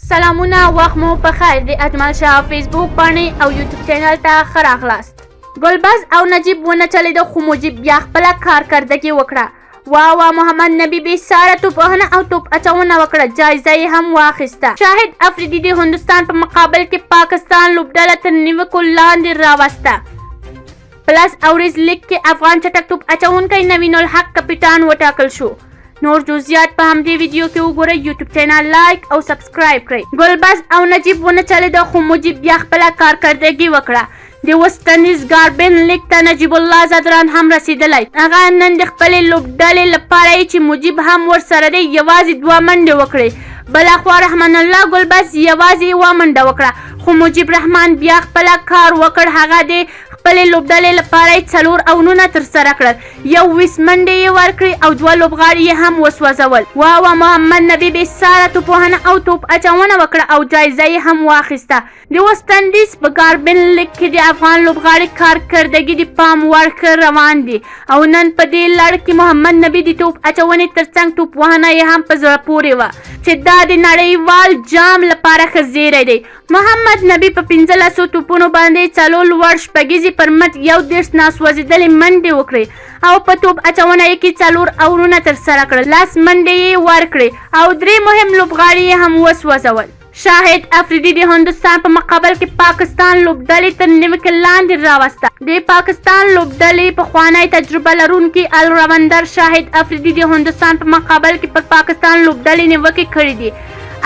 سلامونه وخت مو په خیر د اجمل شاه فیسبوک باندې او یوټیوب چینل ته ښه راغلاست. ګلباز او نجیب ونه چلیده خو مجیب بیا خپله کارکردګي وکړه. وا محمد نبی بې ساره توپوهنه او توپ اچونه وکړه، جایزه یې هم واخیسته. شاهد افریدي د هندوستان په مقابل کې پاکستان لوبډله تر نیوکو لاندې راوسته. پلس اوریز لیگ کې افغان چټک توپ اچونکی نوین الحق کپټان وټاکل شو. نور جزئیات په همدې ویډیو کې وګورئ. یوټیوب چینل لایک او سبسکرایب کړئ. ګلباز او نجیب ونه چلیده خو مجیب بیا خپله کارکردګي وکړه. د ویسټ انډیز ګاربن لیگ ته نجیب الله زدران هم رسیدلی. هغه نن د خپلې لوبډلې لپاره چې مجیب هم ورسره دی یوازې 2 منډې وکړې. بلاخوا رحمان الله ګلباز یوازې 1 منډه وکړه خو مجیب رحمان بیا خپله کار وکړ. هغه د خپلې لوبډلې لپاره 4 اونونه ترسره کړل، 21 منډې یې ورکړې او 2 لوبغاړي یې هم وسوځول. وا محمد نبی بې ساره توپوهنه او توپ اچونه وکړه او جایزه یې هم واخیسته. د ویسټ انډیز په ګاربن لیگ کې د افغان لوبغاړي کارکردګي د پام وړ روان دي او نن په دې لړ کې محمد نبی د توپ اچونې ترڅنګ توپ وهنه یې هم په زړه پورې وه چې دا د نړیوال جام لپاره ښه زیری دی. محمد نبی په 15 توپونو باندې 4 لوړ شپږیزې پر مټ 11 ناسوځېدلې منډې وکړې او په توپ اچونه یې کې 4 اورونه ترسره کړل، 10 منډې یې ورکړې او 3 مهم لوبغاړي یې هم وسوځول. شاهد افریدي د هندوستان په مقابل کې پاکستان لوبډلې تر نیوکې لاندې راوسته. د پاکستان لوبډلې پخوانی تجربه لرونکي الراوندر شاهد افریدي د هندوستان په مقابل کې پر پاکستان لوبډلې نیوکې کړې دي.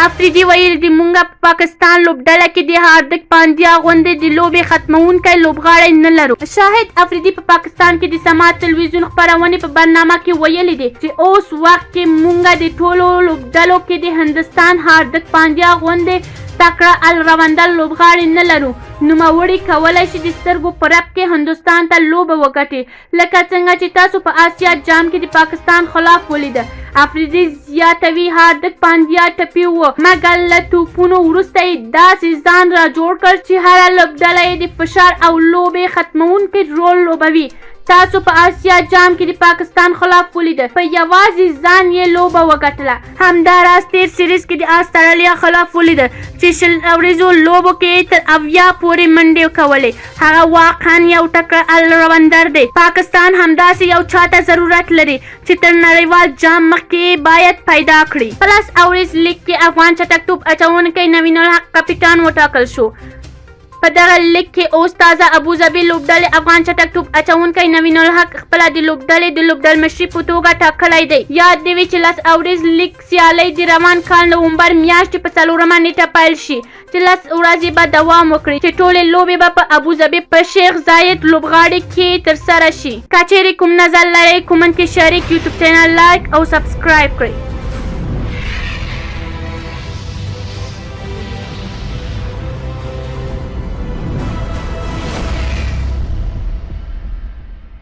افریدي ویل دي مونږ په پاکستان لوبډله کې د هاردک پاندیا غوندې د لوبې ختمونکی لوبغاړی نه لرو. شاهد افریدي په پاکستان کې د سماعت تلویزیون خپرونې په برنامه کې ویلي دي چې اوس وخت کې مونږ د ټولو لوبډلو کې د هندوستان هاردک پاندیا غوندې تکړه الراوندر لوبغاړي نه لرو. نوموړي کولی شي د سترګو په رپ کې هندوستان ته لوبه وګټي لکه څنګه چې تاسو په آسیا جام کې د پاکستان خلاف ولیده. افریدي زیاتوي هاردک پاندیا ټپي و مګر له توپونو وروسته یې داسې ځان را جوړ کړ چې هره لوبډله یې د فشار او لوبې ختمونکی رول لوبوي. تاسو په آسیا جام کې د پاکستان خلاف ولیده، په یوازې ځان یې لوبه وګټله. همداراز تیر سیریز کې د استرالیا خلاف ولیده چې 20 اوریزو لوبو کې تر 80 پورې منډې کولې. هغه واقعا یو تکړه الراوندر دی. پاکستان همداسې یو چاته ضرورت لري چې تر نړیوال جام مخکې باید پیدا کړي. پلس اوریز لیگ کې افغان چټک توپ اچونکی نوین الحق کپټان وټاکل شو. په دغه لیگ کې اوس تازه ابوظبي لوبډلې افغان چټک توپ اچونکی نوین الحق خپله د لوبډلې د لوبډلمشري په توګه ټاکلی دی. یاد دې وي چې 10 اوریز لیگ سیالۍ د روان کال نومبر میاشتې په 4مه نیټه پیل شي چې 10 ورځې به دوام وکړي چې ټولې لوبې به په ابوظبي په شیخ زاید لوبغاړي کې ترسره شي. که چیرې کوم نظر لرئ کومنټ کې شریک. یوټیوب چینل لایک او سبسکرایب کړئ.